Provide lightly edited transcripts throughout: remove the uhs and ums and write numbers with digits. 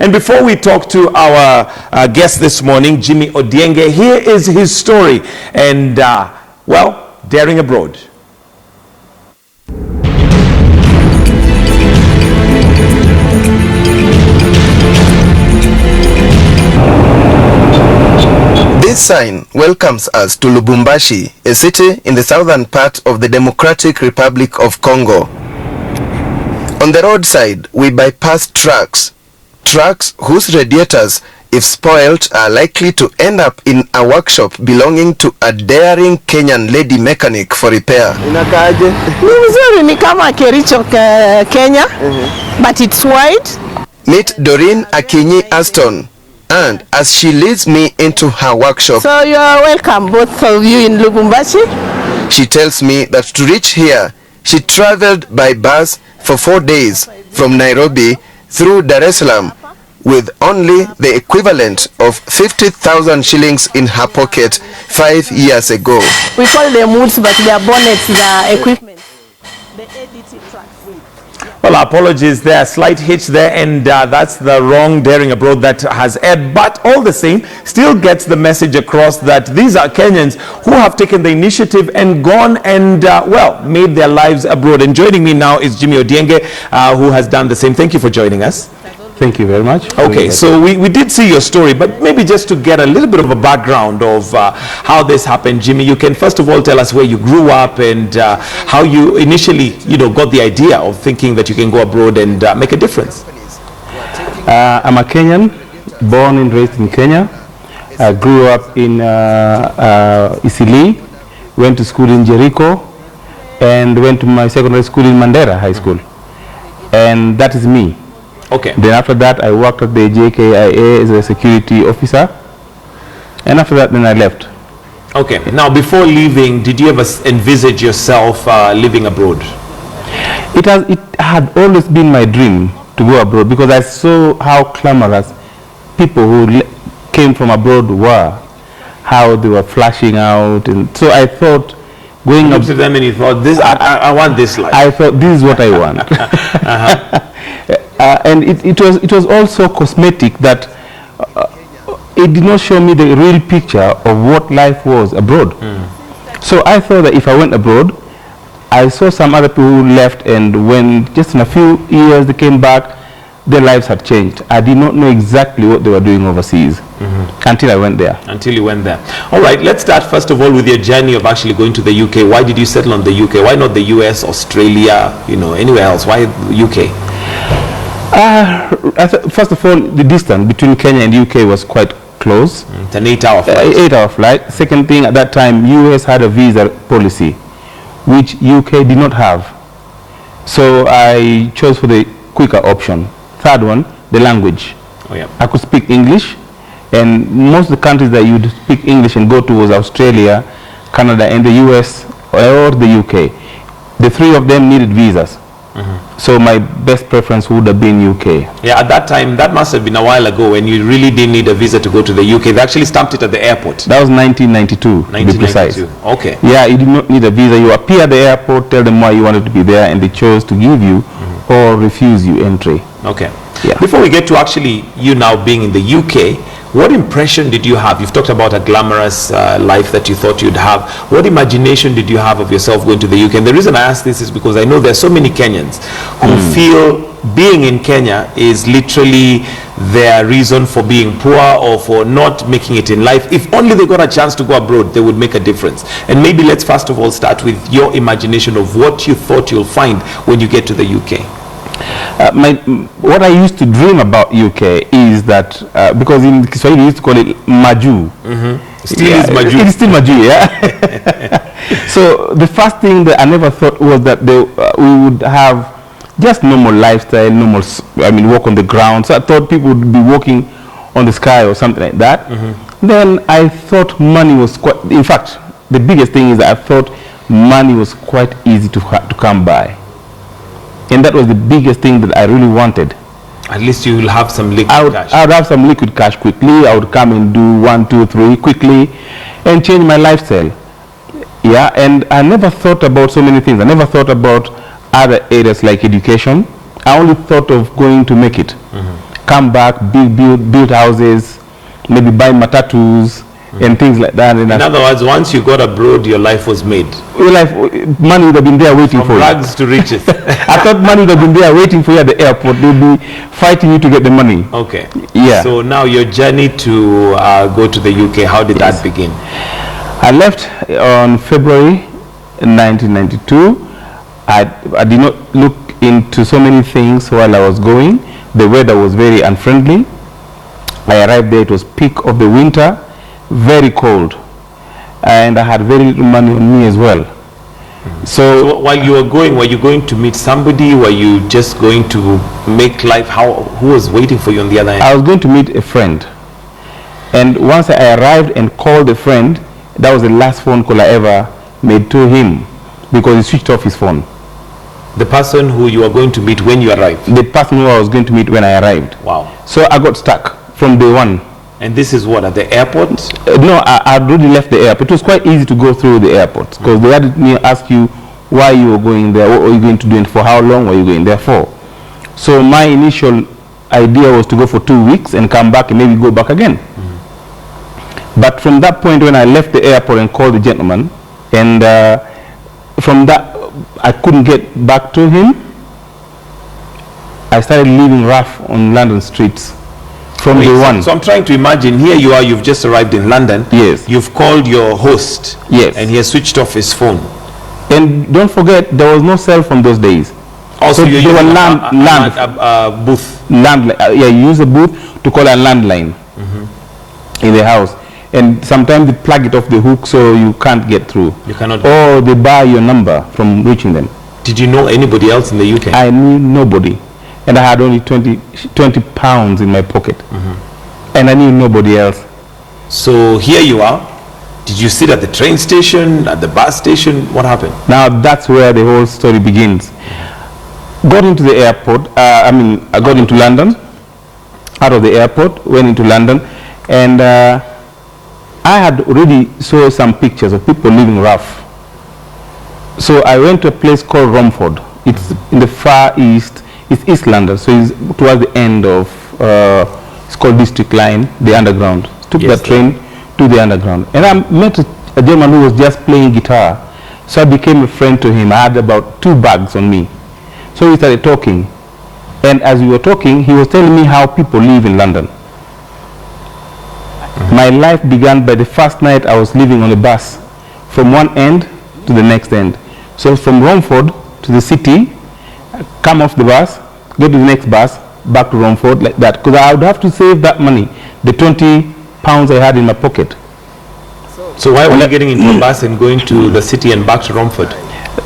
And before we talk to our guest this morning, Jimmy Odienge, here is his story and, well, daring abroad. This sign welcomes us to Lubumbashi, a city in the southern part of the Democratic Republic of Congo. On the roadside, we bypass trucks whose radiators, if spoiled, are likely to end up in a workshop belonging to a daring Kenyan lady mechanic for repair. Inakaaje? Ni mzuri, ni kama Kericho, Kenya, but it's wide. Meet Doreen Akinyi Aston, and as she leads me into her workshop. So you are welcome, both of you in Lubumbashi. She tells me that to reach here, she traveled by bus for 4 days from Nairobi through Dar es Salaam with only the equivalent of 50,000 shillings in her pocket 5 years ago. We call them woods, but they are bonnets, they are equipment. The ADT trucks. Well, apologies, there are slight hitch there, and that's the wrong daring abroad that has aired, but all the same still gets the message across that these are Kenyans who have taken the initiative and gone and well, made their lives abroad. And joining me now is Jimmy Odienge, who has done the same. Thank you for joining us. Thank you very much. Okay, so we did see your story, but maybe just to get a little bit of a background of how this happened, Jimmy, you can first of all tell us where you grew up and how you initially, got the idea of thinking that you can go abroad and make a difference. I'm a Kenyan, born and raised in Kenya. I grew up in Isili, went to school in Jericho, and went to my secondary school in Mandera High School. And that is me. Okay. Then after that, I worked at the JKIA as a security officer. And after that, then I left. Okay. Now, before leaving, did you ever envisage yourself living abroad? It had always been my dream to go abroad because I saw how clamorous people who came from abroad were, how they were flashing out. And so I thought going up to them and you thought, I want this life. I thought this is what I want. And it was also cosmetic that it did not show me the real picture of what life was abroad. So I thought that if I went abroad, I saw some other people who left, and when just in a few years they came back, their lives had changed. I did not know exactly what they were doing overseas until I went there. Until you went there. All right, let's start first of all with your journey of actually going to the UK. Why did you settle on the UK? Why not the US, Australia, anywhere else? Why UK? First of all, the distance between Kenya and UK was quite close. It's an 8-hour flight. 8-hour flight. Second thing, at that time, US had a visa policy, which UK did not have. So I chose for the quicker option. Third one, the language. Oh, yeah. I could speak English, and most of the countries that you'd speak English and go to was Australia, Canada, and the US or the UK. The three of them needed visas. So my best preference would have been UK. Yeah, at that time, that must have been a while ago when you really didn't need a visa to go to the UK. They actually stamped it at the airport. That was 1992, to be precise. Okay. Yeah, you did not need a visa. You appear at the airport, tell them why you wanted to be there, and they chose to give you or refuse you entry. Okay. Yeah. Before we get to actually you now being in the UK, what impression did you have? You've talked about a glamorous life that you thought you'd have. What imagination did you have of yourself going to the UK? And the reason I ask this is because I know there are so many Kenyans who feel being in Kenya is literally their reason for being poor or for not making it in life. If only they got a chance to go abroad, they would make a difference. And maybe let's first of all start with your imagination of what you thought you'll find when you get to the UK. What I used to dream about UK is that because in Kiswahili we used to call it Maju. Still is Maju. It is still Maju, yeah. So the first thing that I never thought was that we would have just normal lifestyle, walk on the ground. So I thought people would be walking on the sky or something like that. Then I thought money was quite, in fact, the biggest thing is that I thought money was quite easy to come by. And that was the biggest thing that I really wanted. At least you will have some liquid cash. I would have some liquid cash quickly. I would come and do 1, 2, 3 quickly and change my lifestyle. Yeah, and I never thought about so many things. I never thought about other areas like education. I only thought of going to make it. come back, build houses, maybe buy matatus and things like that. And In other words, once you got abroad, your life was made. your life, money would have been there waiting From for you. rags to riches. I thought money would have been there waiting for you at the airport. They'll be fighting you to get the money. Okay. Yeah. So now your journey to go to the UK, how did that begin? I left on February 1992. I did not look into so many things while I was going. The weather was very unfriendly. I arrived there, it was peak of the winter, very cold. And I had very little money on me as well. So while you were going, were you going to meet somebody? Were you just going to make life? Who was waiting for you on the other end? I was going to meet a friend. And once I arrived and called a friend, that was the last phone call I ever made to him because he switched off his phone. The person who you were going to meet when you arrived? The person who I was going to meet when I arrived. Wow. So I got stuck from day one. And this is what, at the airport? No, I already left the airport. It was quite easy to go through the airport because they had me ask you why you were going there, what were you going to do and for how long were you going there for. So my initial idea was to go for 2 weeks and come back and maybe go back again. But from that point when I left the airport and called the gentleman, and from that I couldn't get back to him, I started living rough on London streets from day one. So I'm trying to imagine, here you are, you've just arrived in London. Yes. You've called your host. Yes. And he has switched off his phone. And don't forget, there was no cell phone those days. Also, So you they were a booth. yeah, you use a booth to call a landline in the house. And sometimes they plug it off the hook so you can't get through. You cannot. Or they buy your number from reaching them. Did you know anybody else in the UK? I knew nobody. And I had only 20 pounds in my pocket. And I knew nobody else. So here you are. Did you sit at the train station, at the bus station? What happened? Now that's where the whole story begins. Got into the airport, I got into London, out of the airport, went into London, and I had already saw some pictures of people living rough. So I went to a place called Romford. It's in the far east, it's East London, so it's towards the end of, it's called District Line, the underground. Took Yes, that train to the underground. And I met a gentleman who was just playing guitar. So I became a friend to him. I had about 2 bags on me. So we started talking. And as we were talking, he was telling me how people live in London. My life began by the first night I was living on a bus from one end to the next end. So from Romford to the city, come off the bus, go to the next bus, back to Romford, like that. Because I would have to save that money, the 20 pounds I had in my pocket. So why were you getting into a bus and going to the city and back to Romford?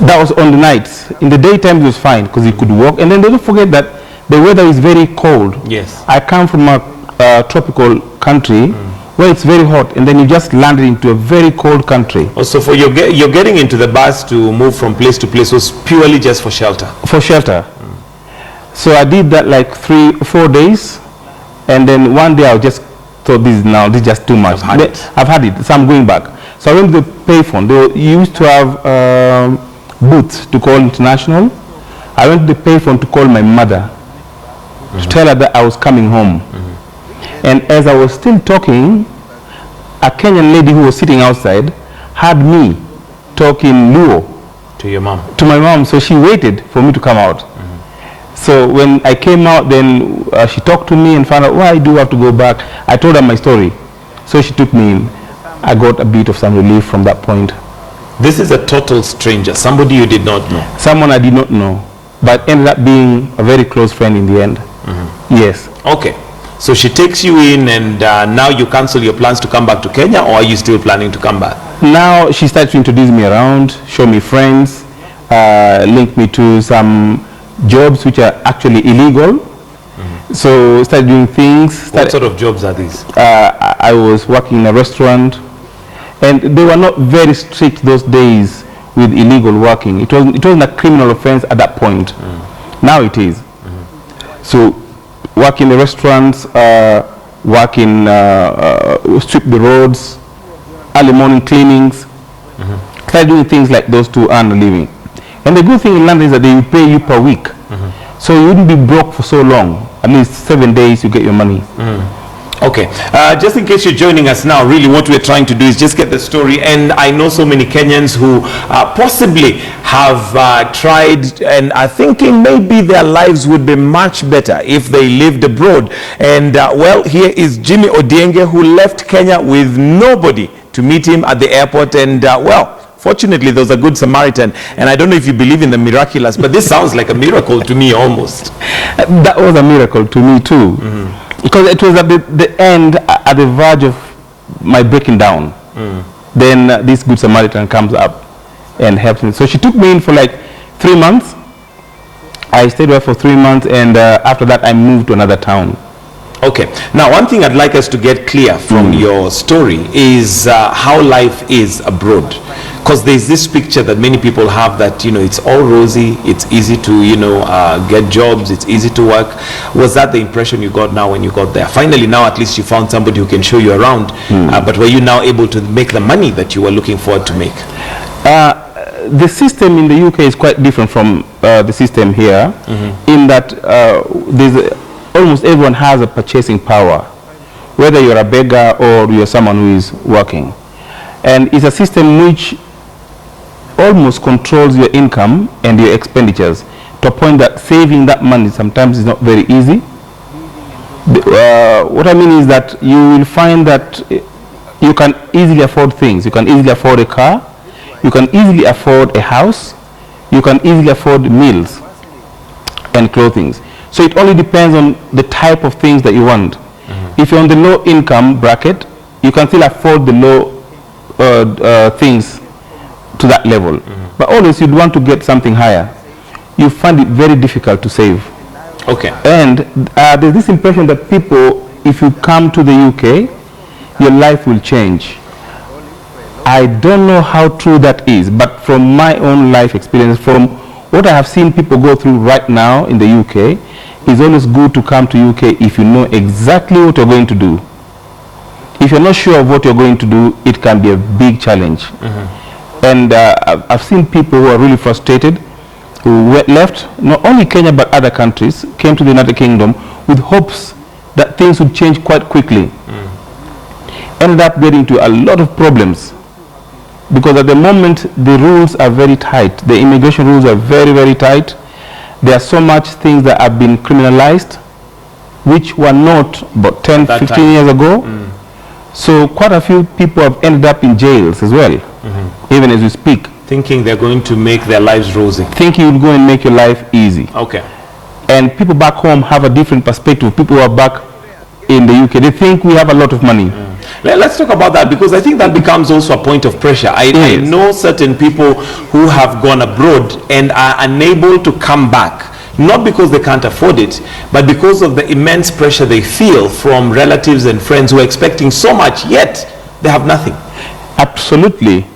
That was on the nights. In the daytime it was fine because you could walk. And then don't forget that the weather is very cold. Yes. I come from a tropical country where it's very hot, and then you just landed into a very cold country. Also, for you're getting into the bus to move from place to place was purely just for shelter. For shelter. So I did that like 3 or 4 days, and then one day I just thought this is just too much. I've had it, so I'm going back. So I went to the payphone. They used to have booths to call international. I went to the payphone to call my mother to tell her that I was coming home. And as I was still talking, a Kenyan lady who was sitting outside heard me talking Luo To your mom. to my mom, so she waited for me to come out. So when I came out, then she talked to me and found out why I do have to go back. I told her my story. So she took me in. I got a bit of some relief from that point. This is a total stranger, somebody you did not know. Someone I did not know, but ended up being a very close friend in the end. Yes. Okay. So she takes you in, and now you cancel your plans to come back to Kenya, or are you still planning to come back? Now she started to introduce me around, show me friends, link me to some jobs which are actually illegal. So started doing things. What sort of jobs are these? I was working in a restaurant, and they were not very strict those days with illegal working. It wasn't a criminal offense at that point. Now it is. So work in the restaurants, work in sweep the roads, early morning cleanings, started doing things like those to earn a living. And the good thing in London is that they pay you per week. So you wouldn't be broke for so long. At least 7 days you get your money. Okay, just in case you're joining us now, really what we're trying to do is just get the story. And I know so many Kenyans who possibly have tried and are thinking maybe their lives would be much better if they lived abroad. And well, here is Jimmy Odienge, who left Kenya with nobody to meet him at the airport. And well, fortunately, there was a good Samaritan. And I don't know if you believe in the miraculous, but this sounds like a miracle to me almost. That was a miracle to me too. Because it was at the end, at the verge of my breaking down. Then this good Samaritan comes up and helps me. So she took me in for like 3 months. I stayed there for 3 months, and after that I moved to another town. Okay. Now, one thing I'd like us to get clear from your story is how life is abroad. Because there's this picture that many people have that, you know, it's all rosy, it's easy to, you know, get jobs, it's easy to work. Was that the impression you got now when you got there? Finally, now at least you found somebody who can show you around. But were you now able to make the money that you were looking forward to make? The system in the UK is quite different from the system here, in that almost everyone has a purchasing power, whether you're a beggar or you're someone who is working. And it's a system which almost controls your income and your expenditures to a point that saving that money sometimes is not very easy. What I mean is that you will find that you can easily afford things. You can easily afford a car, you can easily afford a house, you can easily afford meals and clothing. So it only depends on the type of things that you want. If you're on the low income bracket, you can still afford the low things to that level. But always you'd want to get something higher. You find it very difficult to save. Okay. And there's this impression that people, if you come to the UK, your life will change. I don't know how true that is, but from my own life experience, from what I have seen people go through right now in the UK, it's always good to come to UK if you know exactly what you're going to do. If you're not sure of what you're going to do, it can be a big challenge. And I've seen people who are really frustrated, who left not only Kenya but other countries, came to the United Kingdom with hopes that things would change quite quickly. Ended up getting into a lot of problems, because at the moment the rules are very tight. The immigration rules are very, very tight. There are so much things that have been criminalized, which were not about 10, 15 years ago. So quite a few people have ended up in jails as well, even as we speak. Thinking they're going to make their lives rosy. Thinking you'll go and make your life easy. Okay. And people back home have a different perspective. People who are back in the UK, they think we have a lot of money. Let's talk about that, because I think that becomes also a point of pressure. I know certain people who have gone abroad and are unable to come back, not because they can't afford it, but because of the immense pressure they feel from relatives and friends who are expecting so much, yet they have nothing. Absolutely.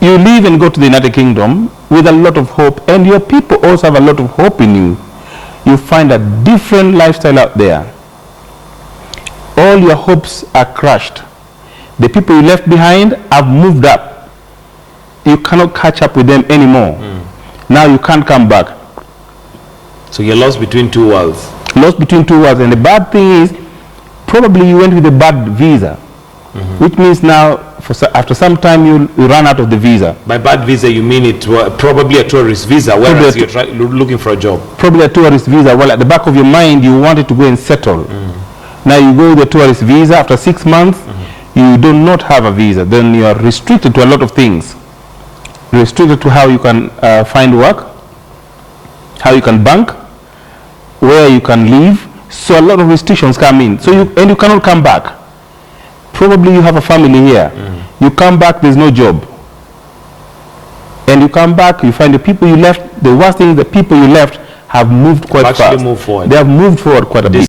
You leave and go to the United Kingdom with a lot of hope, and your people also have a lot of hope in you. You find a different lifestyle out there. All your hopes are crushed. The people you left behind have moved up. You cannot catch up with them anymore. Now you can't come back. So you're lost between two worlds. Lost between two worlds. And the bad thing is, probably you went with a bad visa, which means now, after some time, you run out of the visa. By bad visa, you mean it probably a tourist visa, whereas you're looking for a job. Probably a tourist visa. Well, at the back of your mind, you wanted to go and settle. Now you go with a tourist visa. After 6 months, you do not have a visa. Then you are restricted to a lot of things. Restricted to how you can find work, how you can bank, where you can live. So a lot of restrictions come in. So you cannot come back. Probably you have a family here. You come back, there's no job. And you come back, you find the people you left. The worst thing is the people you left have moved quite fast. Moved forward. They have moved forward quite a bit.